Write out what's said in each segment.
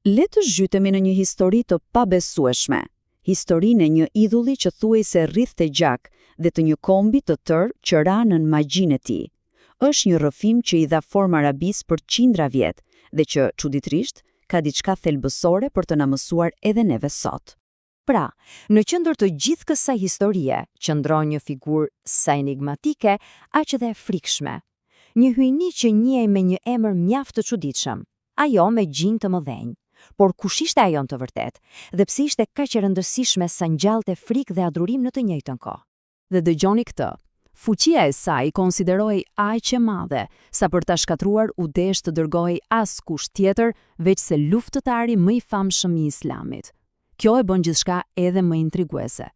Le të zhytemi në një histori të pabesueshme. Historinë e një idhulli që thuajse rrithte gjak dhe të një kombi të tërë që ra nën magjinë e tij. Është një rrëfim që i dha formë Arabisë për qindra vjet dhe që, çuditërisht, ka diçka thelbësore për të na mësuar edhe neve sot. Pra, në qendër të gjithë kësaj historie qëndron një figurë sa enigmatike, aq edhe e frikshme. Një hyjni që njihej me një emër mjaft të çuditshëm, ajo me gjinjë të mëdhenj. Por kush ishte ajo në të vërtet, dhe pse ishte kaq e rëndësishme sa ngjallte frikë dhe adhurim në të njëjtën kohë? Dhe dëgjoni këtë. Fuqia e saj konsiderohej aq e madhe sa për ta shkatruar u desh të dërgohej askush tjetër veç se luftëtari më i famshëm i Islamit. Kjo e bën gjithçka edhe më intriguese.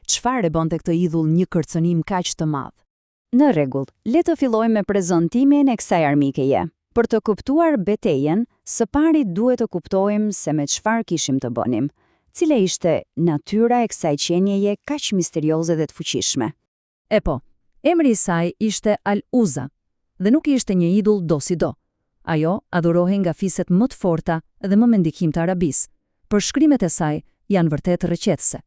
Çfarë e bonte këtë idhull një kërcënim kaq të madh? Në rregull, le të fillojmë me prezantimin e kësaj armikeje. Për të kuptuar betejën, së pari duhet të kuptojmë se me çfarë kishim të bënim. Cila ishte natyra e kësaj qenjeje kaq misterioze dhe të fuqishme? E po, emri i saj ishte Al-Uzza, dhe nuk ishte një idhull do si do. Ajo adhurohej nga fiset më të forta dhe më me ndikim të Arabisë. Përshkrimet e saj janë vërtet rrëqetëse.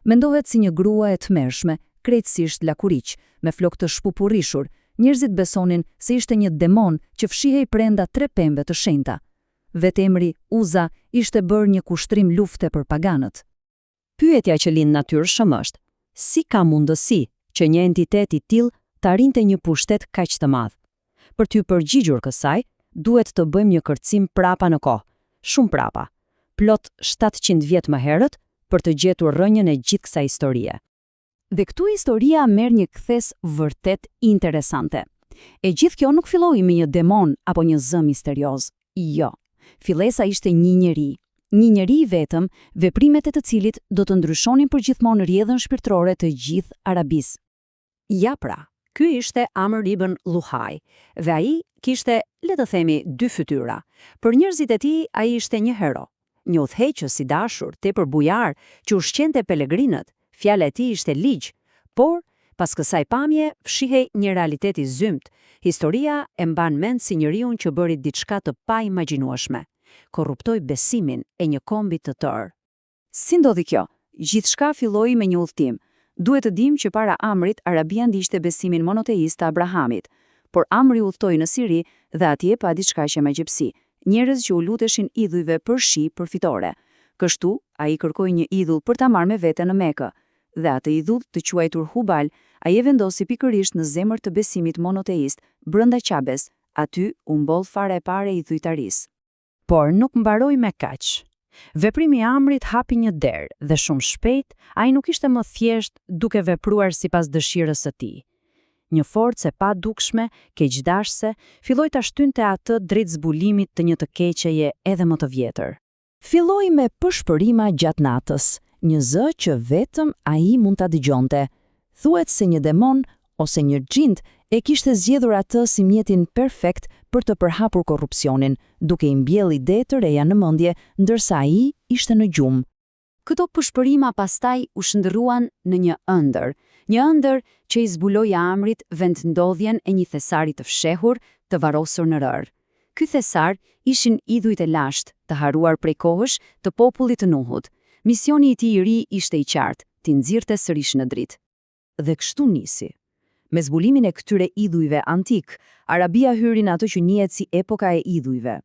Mendohet si një grua e tmerrshme, krejtësisht lakuriq, me flokë të shpupurrishur. Njerëzit besonin se ishte një demon që fshihej brenda 3 pemëve të shenjta. Vetë emri Uzza ishte bërë një kushtrim lufte për paganët. Pyetja që lind natyrshëm është: si ka mundësi që një entitet i tillë të arrinte një pushtet kaq të madh? Për t'ju përgjigjur kësaj, duhet të bëjmë një kërcim prapa në kohë, shumë prapa, plot 700 vjet më herët, për të gjetur rrënjën e gjithë kësaj historie. Dhe këtu historia merr një kthes vërtet interesante. E gjithë kjo nuk filloi me një demon apo një zë misterios. Jo. Fillesa ishte një njeri i vetëm, veprimet e të cilit do të ndryshonin përgjithmonë rrjedhën shpirtërore të gjithë Arabisë. Ja pra, ky ishte Amr ibn Luhaj, dhe ai kishte, le të themi, 2 fytyra. Për njerëzit e tij ai ishte një hero, një udhëheqës i dashur, tepër bujar, që ushqente pelegrinët. Fjala e tij ishte ligj, por pas kësaj pamje fshihej një realitet i zymt. Historia e mban mend si njeriu që bëri diçka të paimagjinueshme. Korruptoi besimin e një kombi të tërë. Si ndodhi kjo? Gjithçka filloi me një udhtim. Duhet të dimë që para Amrit Arabia ndiqte besimin monoteist të Abrahamit, por Amri udhtoi në Siri dhe atje pa diçka që me gjepsi, njerëz që u luteshin idhujve për shi përfitore. Kështu ai kërkoi një idhull për ta marrë me vete në Mekë. Dhe atë idhull të quajtur Hubal, ai e vendosi pikërisht në zemër të besimit monoteist, brenda Qabes, aty u mboll fara e parë e idhujtarisë. Por nuk mbaroi me kaq. Veprimi i Amrit hapi një derë dhe shumë shpejt ai nuk ishte më thjesht duke vepruar sipas dëshirës së tij. Një forcë e padukshme, keqdashse, filloi ta shtynte atë drejt zbulimit të një të keqeje edhe më të vjetër. Filloi me pëshpërima gjatë natës, një zë që vetëm ai mund ta dëgjonte. Thuhet se një demon ose një xhint e kishte zgjedhur atë si mjetin perfekt për të përhapur korrupsionin, duke i mbjellë ide të reja në mendje, ndërsa ai ishte në gjumë. Këto pëshpërima pastaj u shndërruan në një ëndër që i zbuloi Amrit vendndodhjen e një thesari të fshehur, të varrosur në rër. Ky thesar ishin idhujt e lashtë, të haruar prej kohësh të popullit të Nuhut. Misioni i tij i ri ishte i qartë, t'i nxirrte sërish në dritë. Dhe kështu nisi. Me zbulimin e këtyre idhujve antik, Arabia hyri në ato që njihet si epoka e idhujve.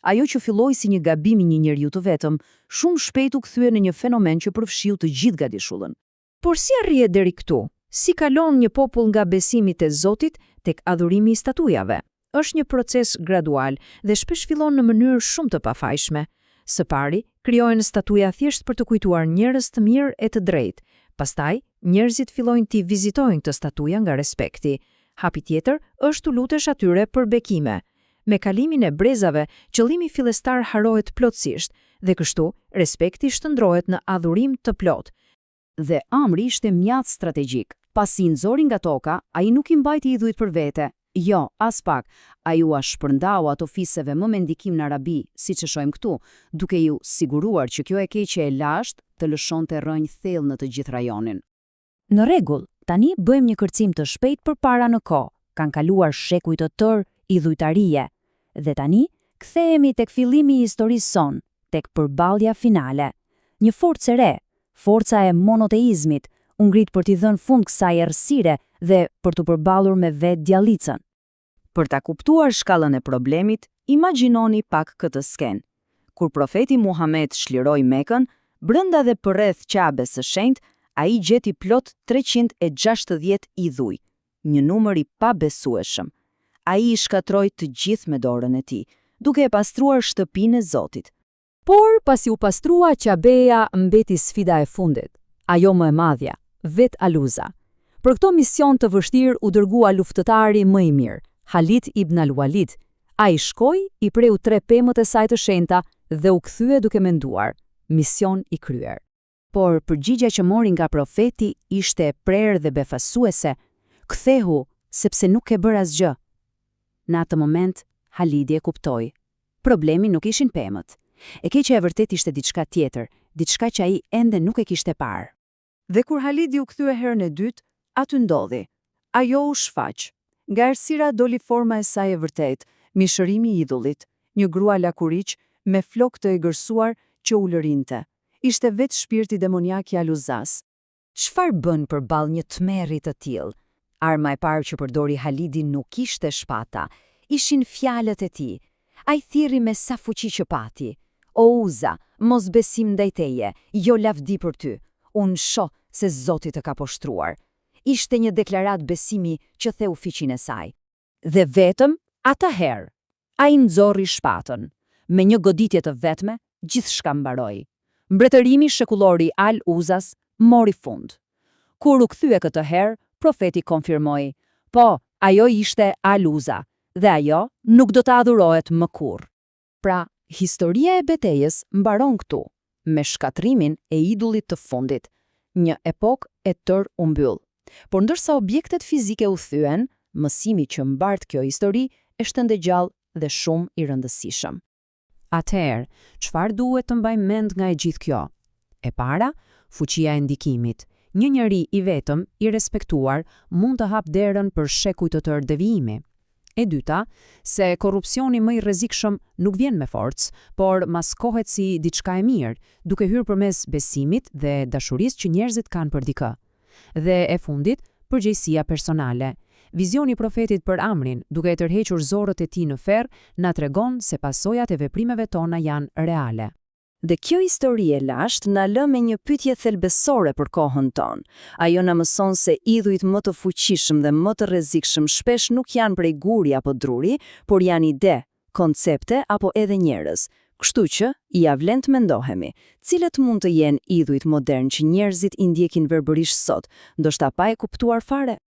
Ajo që filloi si një gabim i një njeriu të vetëm, shumë shpejt u kthye në një fenomen që përfshiu të gjithë gadishullën. Por si arrihet deri këtu? Si kalon një popull nga besimi te Zoti tek adhurimi i statujave? Është një proces gradual dhe shpesh fillon në mënyrë shumë të pafajshme. Së pari, krijohen statuja thjesht për të kujtuar njerëz të mirë e të drejtë. Pastaj, njerëzit fillojnë t'i vizitojnë këtë statuja nga respekti. Hapi tjetër është t'u lutesh atyre për bekime. Me kalimin e brezave, qëllimi fillestar harohet plotësisht dhe kështu respekti shndrohet në adhurim të plot. Dhe Amri ishte mjaft strategjik. Pasi nxori nga toka, ai nuk i mbajti idhujt për vete. Jo, as pak, ai u shpërndau ato fiseve më me ndikim në Arabi, siç e shohim këtu, duke ju siguruar që kjo e keqe e lashtë të lëshonte rrënjë thellë në të gjithë rajonin. Në rregull, tani bëjmë një kërcim të shpejtë përpara në kohë. Kan kaluar shekuj të tërë idhujtarie. Dhe tani kthehemi tek fillimi i historisë son, tek përballja finale. Një forcë e re, forca e monoteizmit, u ngrit për t'i dhënë fund kësaj errësire dhe për t'u përballur me vetë djallicën. Për ta kuptuar shkallën e problemit, imagjinoni pak këtë skenë. Kur profeti Muhammed shliroi Mekën, brenda dhe përreth Qabes së shenjtë, ai gjeti plot 360 idhuj, një numër i pabesueshëm. Ai i shkatroi të gjithë me dorën e tij, duke e pastruar shtëpinë e Zotit. Por pasi u pastrua Qabeja, mbeti sfida e fundit, ajo më e madhja, vet Aluza. Për këto mision të vështirë u dërgua luftëtari më i mirë, Khalid ibn al-Walid. Ai shkoi, i preu 3 pemët e saj të shenjta dhe u kthye duke menduar, mision i kryer. Por përgjigja që mori nga profeti ishte e prerë dhe befasuese. Kthehu, sepse nuk e bër asgjë. Në atë moment, Khalidi e kuptoi. Problemi nuk ishin pemët. E keqja e vërtet ishte diçka tjetër, diçka që ai ende nuk e kishte parë. Dhe kur Khalidi u kthye herën e dytë, aty ndodhi. Ajo u shfaq. Nga errësira doli forma e saj e vërtet, mishërimi i idullit, një grua lakuriq me flok të egërsuar që u lërinte. Ishte vetë shpirti demoniak i Aluzas. Çfarë bën përballë një tmerri të tillë? Arma e parë që përdori Khalidi nuk ishte shpata, ishin fjalët e tij. Ai thirri me sa fuqi që pati. O Uza, mos besim ndaj teje, jo lavdi për ty. Unë shoh se Zoti të ka poshtruar. Ishte një deklarat besimi që theu fiqin e saj. Dhe vetëm atëherë, ai nxorri shpatën. Me një goditje të vetme, gjithçka mbaroi. Mbretërimi shekullor i Al-Uzas mori fund. Kur u kthye këtë herë, profeti konfirmoi, po, ajo ishte Al-Uza, dhe ajo nuk do të adhurohet më kurrë. Pra, historia e betejës mbaron këtu, me shkatrimin e idullit të fundit. Një epokë e tërë u mbyll. Por ndërsa objektet fizike u thyen, mësimi që mbart kjo histori është ende gjallë dhe shumë i rëndësishëm. Atëherë, çfarë duhet të mbajmë mend nga e gjithë kjo? E para, fuqia e ndikimit. Një njeri i vetëm, i respektuar, mund të hap derën për shekuj të tërë devijimi. E dyta, se korrupsioni më i rrezikshëm nuk vjen me forcë, por maskohet si diçka e mirë, duke hyrë përmes besimit dhe dashurisë që njerëzit kanë për dikë. Dhe e fundit, përgjegjësia personale. Vizioni i profetit për Amrin, duke e tërhequr zorët e tij në ferr, na tregon se pasojat e veprimeve tona janë reale. Dhe kjo histori e lashtë na lë me një pyetje thelbësore për kohën tonë. Ajo na mëson se idhujt më të fuqishëm dhe më të rrezikshëm shpesh nuk janë prej guri apo druri, por janë ide, koncepte apo edhe njerëz. Kështu që, ja vlen të mendohemi, cilët mund të jenë idhujt modern që njerëzit i ndjekin verbërisht sot, ndoshta pa e kuptuar fare?